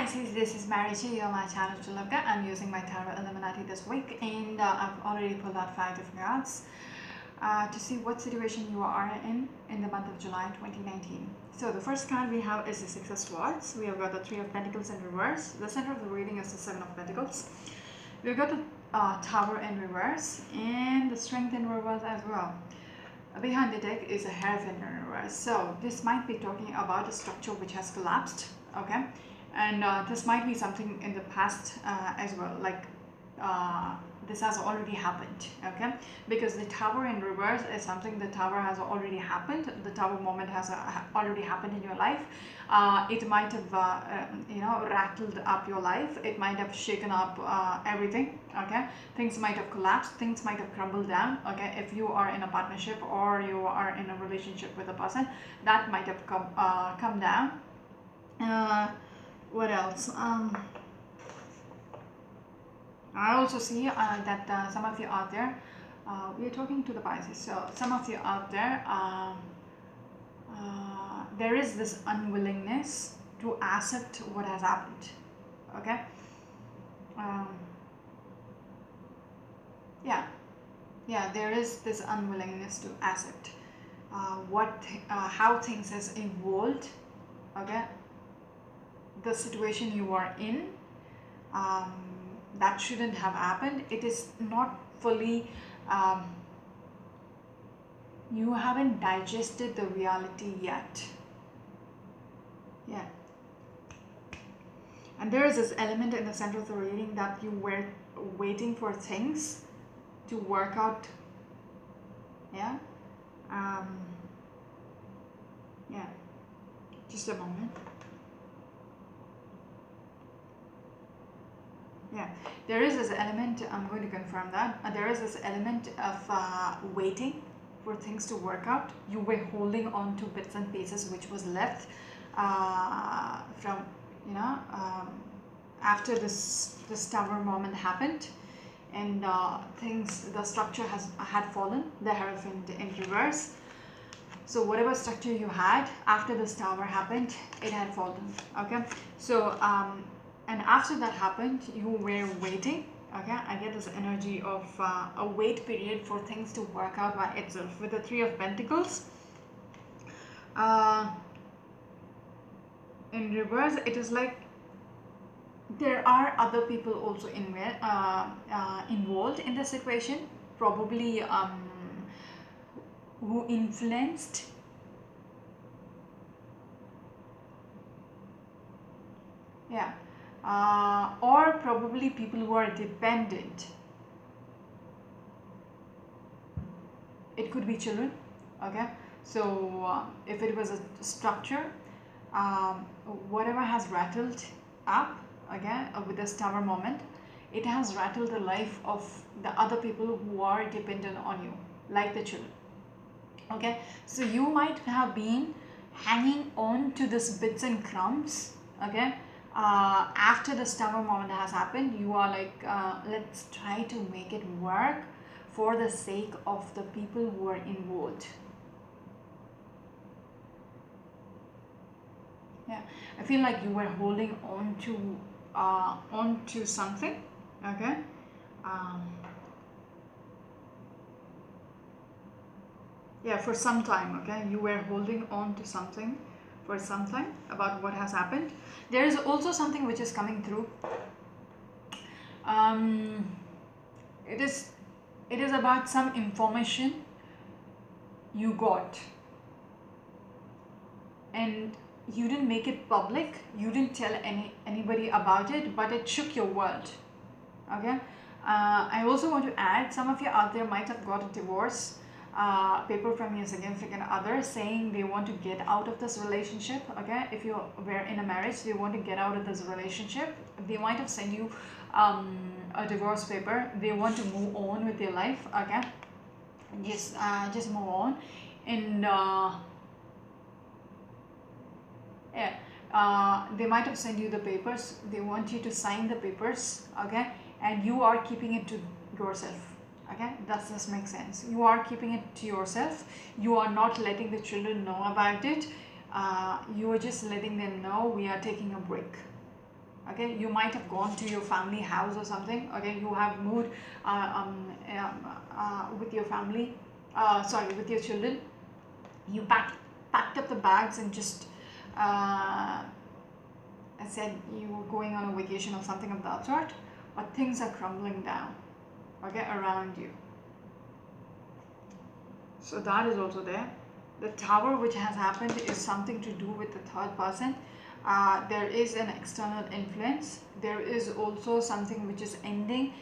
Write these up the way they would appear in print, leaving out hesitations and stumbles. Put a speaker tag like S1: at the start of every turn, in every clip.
S1: Pisces, this is Marichi, you're my channel to look at. I'm using my Tarot Illuminati this week, and I've already pulled out 5 different cards to see what situation you are in the month of July 2019. So the first card we have is the Six of Swords. We have got the Three of Pentacles in reverse. The center of the reading is the Seven of Pentacles. We've got the Tower in reverse and the Strength in reverse as well. Behind the deck is a Hierophant in reverse. So this might be talking about a structure which has collapsed, okay? And this might be something in the past as well, like this has already happened, okay? Because the Tower in reverse is something, the Tower has already happened. The Tower moment has already happened in your life. It might have rattled up your life. It might have shaken up everything, okay? Things might have collapsed, things might have crumbled down, okay? If you are in a partnership or you are in a relationship with a person, that might have come down. What else? I also see that some of you out there, we are talking to the Pisces, so some of you out there, there is this unwillingness to accept what has happened, okay? Yeah, there is this unwillingness to accept how things has evolved, okay? The situation you are in, that shouldn't have happened. It is not fully, you haven't digested the reality yet. Yeah. And there is this element in the center of the reading that you were waiting for things to work out. Yeah. Yeah. Just a moment. Yeah, there is this element, I'm going to confirm that, there is this element of waiting for things to work out. You were holding on to bits and pieces which was left from, after this Tower moment happened, and the structure had fallen, the Hierophant in reverse. So whatever structure you had after this Tower happened, it had fallen, okay? So and after that happened, you were waiting, okay? I get this energy of a wait period for things to work out by itself. With the Three of Pentacles in reverse, it is like there are other people also involved in the situation, probably who influenced. Yeah. Or probably people who are dependent. It could be children, okay? So if it was a structure, whatever has rattled up, okay, with this Tower moment, it has rattled the life of the other people who are dependent on you, like the children, okay? So you might have been hanging on to this bits and crumbs, okay? After the Tower moment has happened, you are like, let's try to make it work for the sake of the people who are involved. Yeah, I feel like you were holding on to something, okay? Yeah, for some time, okay? You were holding on to something for some time about what has happened. There is also something which is coming through. It is about some information you got, and you didn't make it public. You didn't tell anybody about it, but it shook your world. Okay. I also want to add, some of you out there might have got a divorce paper from your significant other saying they want to get out of this relationship, okay? If you were in a marriage, they want to get out of this relationship. They might have sent you a divorce paper. They want to move on with their life, okay? Just move on. And they might have sent you the papers. They want you to sign the papers, okay? And you are keeping it to yourself. Okay, does this make sense? You are keeping it to yourself. You are not letting the children know about it. You are just letting them know we are taking a break. Okay, you might have gone to your family house or something. Okay, you have moved with your family, sorry, with your children. You packed up the bags and just I said you were going on a vacation or something of that sort, but things are crumbling down, okay, around you. So that is also there. The tower which has happened is something to do with the third person. There is an external influence. There is also something which is ending,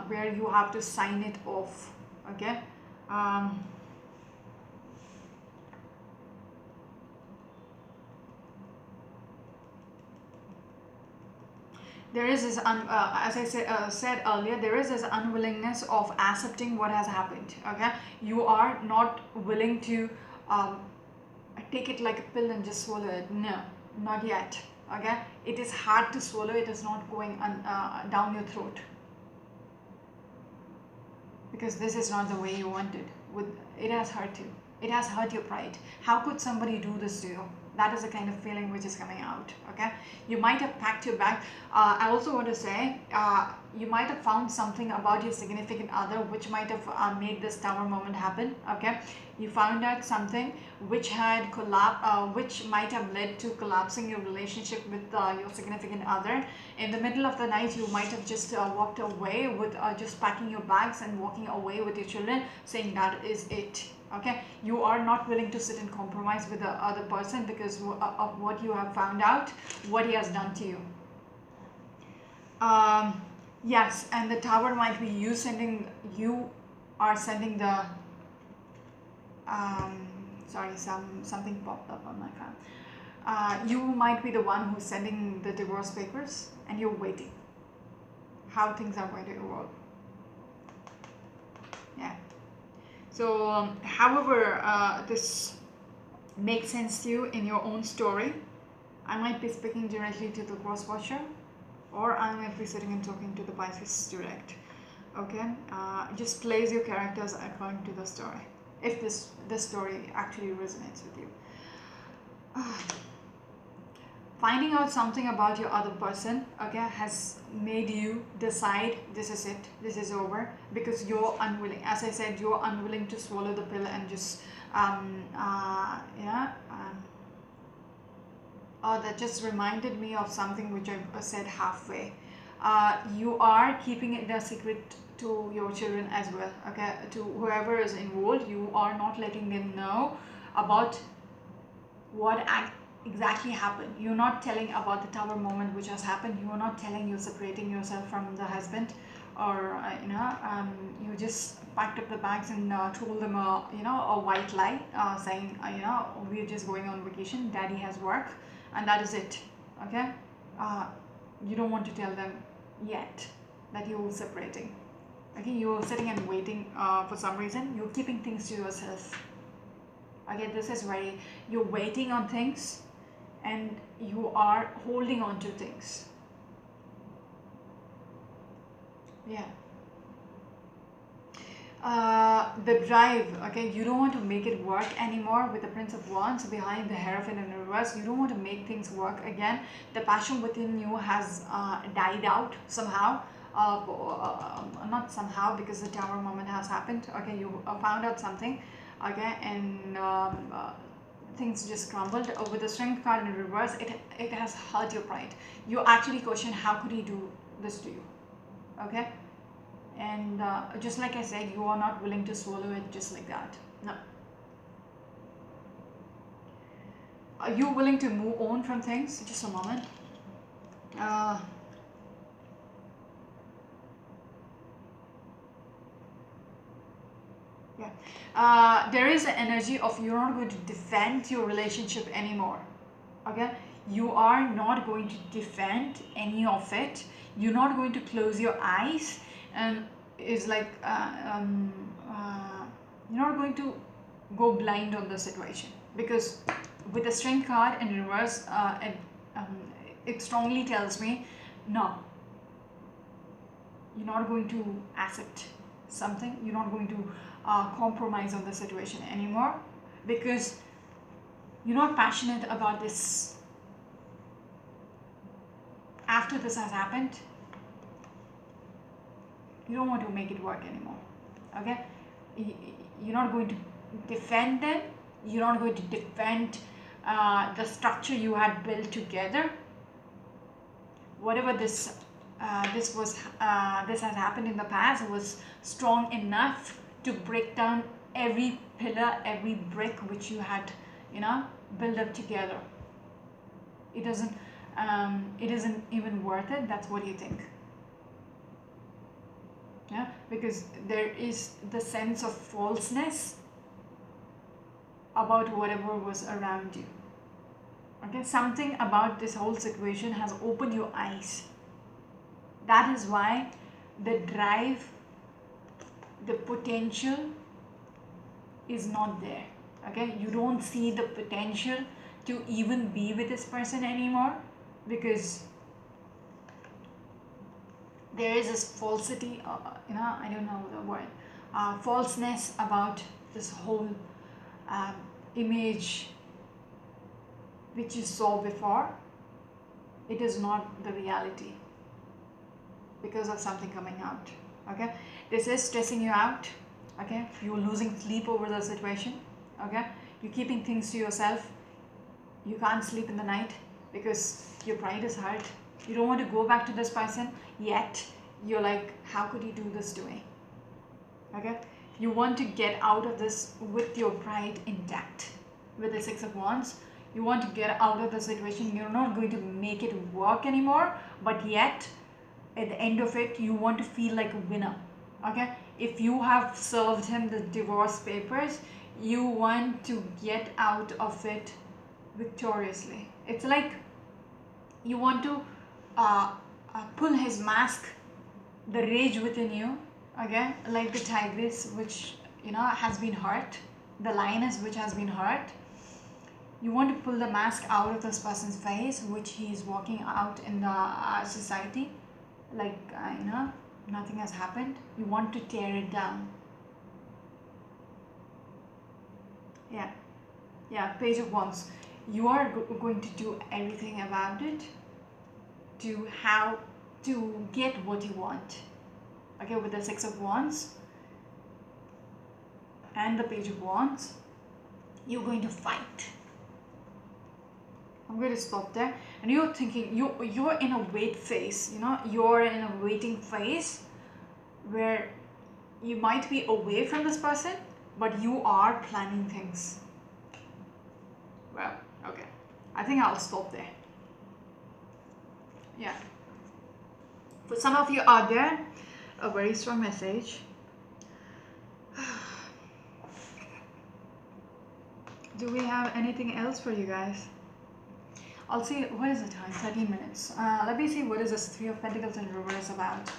S1: where you have to sign it off, okay. um, there is this as I said earlier, there is this unwillingness of accepting what has happened, okay. You are not willing to um, take it like a pill and just swallow it. No, not yet, okay. It is hard to swallow. It is not going down your throat, because this is not the way you wanted. With it has hurt you. It has hurt your pride. How could somebody do this to you? That is the kind of feeling which is coming out, okay. You might have packed your bag. I also want to say, you might have found something about your significant other which might have made this tower moment happen, okay. You found out something which had which might have led to collapsing your relationship with your significant other. In the middle of the night, you might have just walked away with just packing your bags and walking away with your children, saying that is it, okay. You are not willing to sit and compromise with the other person because of what you have found out, what he has done to you. Yes, and the tower might be you are sending the sorry, something popped up on my phone. You might be the one who's sending the divorce papers, and you're waiting how things are going to evolve. Yeah. So however this makes sense to you in your own story, I might be speaking directly to the cross watcher, or I might be sitting and talking to the Pisces direct, okay. Just place your characters according to the story, if this story actually resonates with you. Finding out something about your other person, okay, has made you decide this is it, this is over, because you're unwilling. As I said, you're unwilling to swallow the pill and just oh, that just reminded me of something which I said halfway. You are keeping it a secret to your children as well, okay, to whoever is involved. You are not letting them know about what exactly happened. You're not telling about the tower moment which has happened. You are not telling you're separating yourself from the husband, or you just packed up the bags and told them a white lie, saying we're just going on vacation, daddy has work, and that is it, okay. You don't want to tell them yet that you're separating, okay. You're sitting and waiting. For some reason you're keeping things to yourself, okay. This is where you're waiting on things and you are holding on to things. Yeah. The drive, okay. You don't want to make it work anymore with the Prince of Wands behind the Hierophant in reverse. You don't want to make things work again. The passion within you has died out somehow. Not somehow, because the tower moment has happened, okay. You found out something, okay, and things just crumbled. With the Strength card in reverse, it has hurt your pride. You actually question, how could he do this to you, okay. And just like I said, you are not willing to swallow it just like that. No. Are you willing to move on from things? Just a moment. Yeah. There is an energy of you're not going to defend your relationship anymore, okay. You are not going to defend any of it. You're not going to close your eyes and is like you're not going to go blind on the situation, because with the Strength card in reverse, it strongly tells me no, you're not going to accept something. You're not going to compromise on the situation anymore, because you're not passionate about this after this has happened, you don't want to make it work anymore. Okay, you're not going to defend them, you're not going to defend the structure you had built together. Whatever this has happened in the past was strong enough to break down every pillar, every brick which you had, built up together. It isn't even worth it. That's what you think. Yeah, because there is the sense of falseness about whatever was around you. Okay, something about this whole situation has opened your eyes. That is why the drive, the potential is not there. Okay, you don't see the potential to even be with this person anymore, because there is this falsity, I don't know the word, falseness about this whole image which you saw before. It is not the reality because of something coming out. Okay, this is stressing you out. Okay, you're losing sleep over the situation. Okay, you're keeping things to yourself. You can't sleep in the night because your pride is hurt. You don't want to go back to this person, yet you're like, how could you do this to me? Okay, you want to get out of this with your pride intact. With the Six of Wands, you want to get out of the situation. You're not going to make it work anymore, but yet at the end of it, you want to feel like a winner. Okay, if you have served him the divorce papers, you want to get out of it victoriously. It's like you want to pull his mask, the rage within you. Okay, like the tigress which has been hurt, the lioness which has been hurt. You want to pull the mask out of this person's face which he is walking out in the society like nothing has happened. You want to tear it down. Yeah, Page of Wands. You are going to do everything about it to get what you want. Okay, with the Six of Wands and the Page of Wands, you're going to fight. I'm going to stop there. And you're thinking, you're in a wait phase, you're in a waiting phase where you might be away from this person, but you are planning things. Well, okay, I think I'll stop there. Yeah, for some of you out there, a very strong message. Do we have anything else for you guys? I'll see. What is the time? 13 minutes. Let me see what is this Three of Pentacles in reverse about.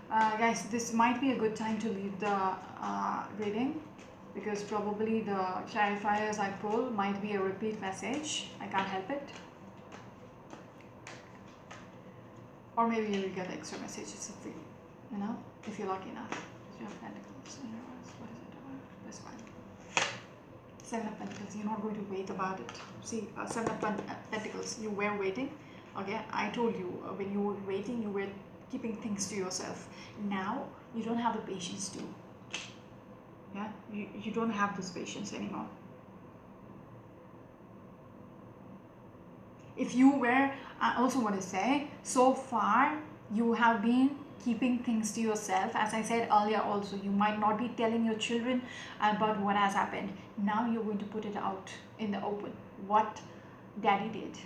S1: Guys, this might be a good time to leave the reading, because probably the clarifiers I pull might be a repeat message. I can't help it. Or maybe you will get extra messages if if you're lucky enough. Three of Pentacles in reverse. What is it about? This one. Seven of Pentacles. You're not going to wait about it. See, Seven of Pentacles. You were waiting. Okay, I told you when you were waiting, you were keeping things to yourself. Now you don't have the patience to. Yeah, you don't have this patience anymore. If you were, I also want to say, so far you have been keeping things to yourself. As I said earlier also, you might not be telling your children about what has happened. Now you're going to put it out in the open, what daddy did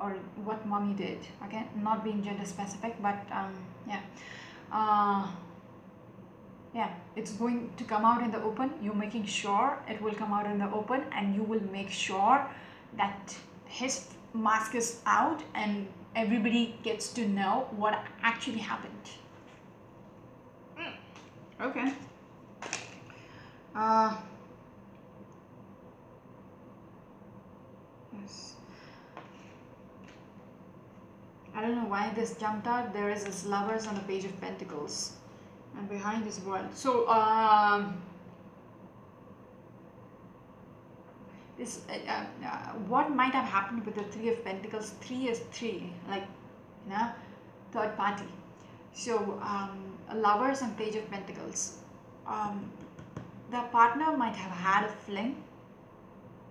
S1: or what mommy did. Okay, not being gender specific, but yeah, it's going to come out in the open. You're making sure it will come out in the open, and you will make sure that his mask is out and everybody gets to know what actually happened. Okay. Yes. I don't know why this jumped out. There is this Lovers on the Page of Pentacles, and behind this World. So This what might have happened with the Three of Pentacles. Three is three, like, you know, third party. So Lovers and Page of Pentacles. The partner might have had a fling,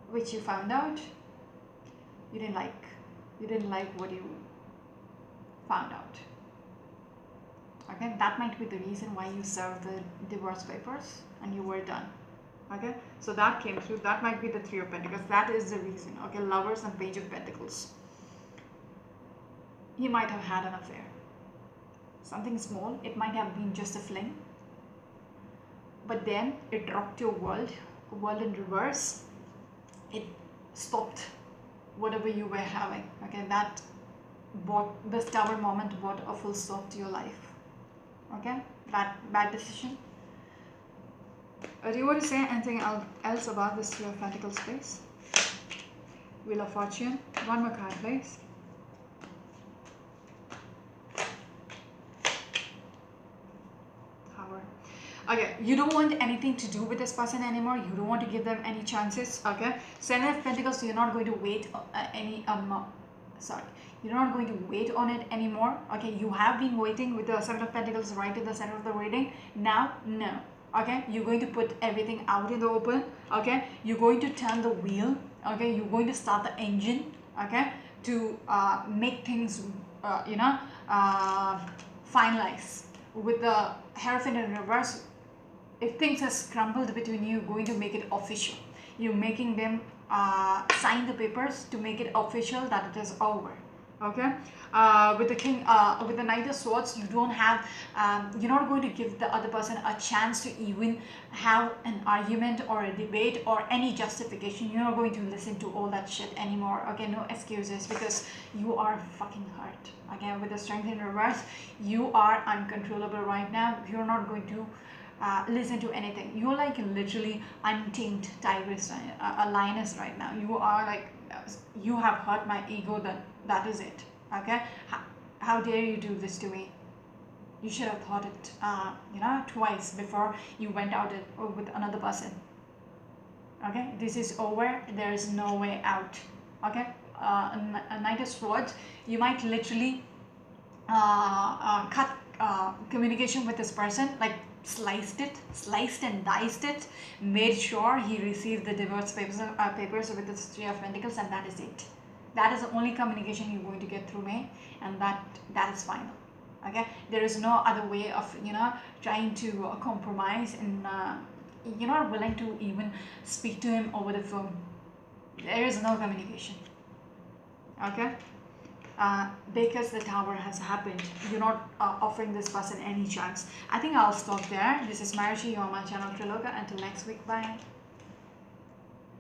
S1: which you found out you didn't like. You didn't like what you found out. Okay, that might be the reason why you served the divorce papers and you were done. Okay, so that came through. That might be the Three of Pentacles. That is the reason. Okay, Lovers and Page of Pentacles. He might have had an affair. Something small. It might have been just a fling. But then it rocked your world in reverse. It stopped whatever you were having. Okay, that brought, this Tower moment brought a full stop to your life. Okay, that bad decision. Do you want to say anything else about this Three of Pentacles, please? Wheel of Fortune. One more card, please. Tower. Okay, you don't want anything to do with this person anymore. You don't want to give them any chances. Okay, Seven of Pentacles. So you're not going to wait you're not going to wait on it anymore. Okay, you have been waiting with the Seven of Pentacles right in the center of the reading. Now, no. Okay, you're going to put everything out in the open. Okay, you're going to turn the wheel. Okay, you're going to start the engine. Okay, to make things finalize. With the Hierophant in reverse, if things has crumbled between you, you're going to make it official. You're making them sign the papers to make it official that it is over. Okay, with the King, with the Knight of Swords, you don't have, you're not going to give the other person a chance to even have an argument or a debate or any justification. You're not going to listen to all that shit anymore. Okay, no excuses, because you are fucking hurt. Again, with the Strength in reverse, you are uncontrollable right now. You're not going to listen to anything. You're like literally untamed tigress, a lioness right now. You are like, you have hurt my ego, that is it. Okay, how dare you do this to me? You should have thought it twice before you went out with another person. Okay, this is over. There is no way out. Okay, a Knight of Swords, you might literally cut communication with this person, like sliced and diced it, made sure he received the divorce papers with the Three of Pentacles, and that is it. That is the only communication you're going to get through me, and that is final. Okay, there is no other way of trying to compromise, and you're not willing to even speak to him over the phone. There is no communication. Okay, because the Tower has happened, you're not offering this person any chance. I think I'll stop there. This is Marichi, you're on my channel Triloka. Until next week, bye.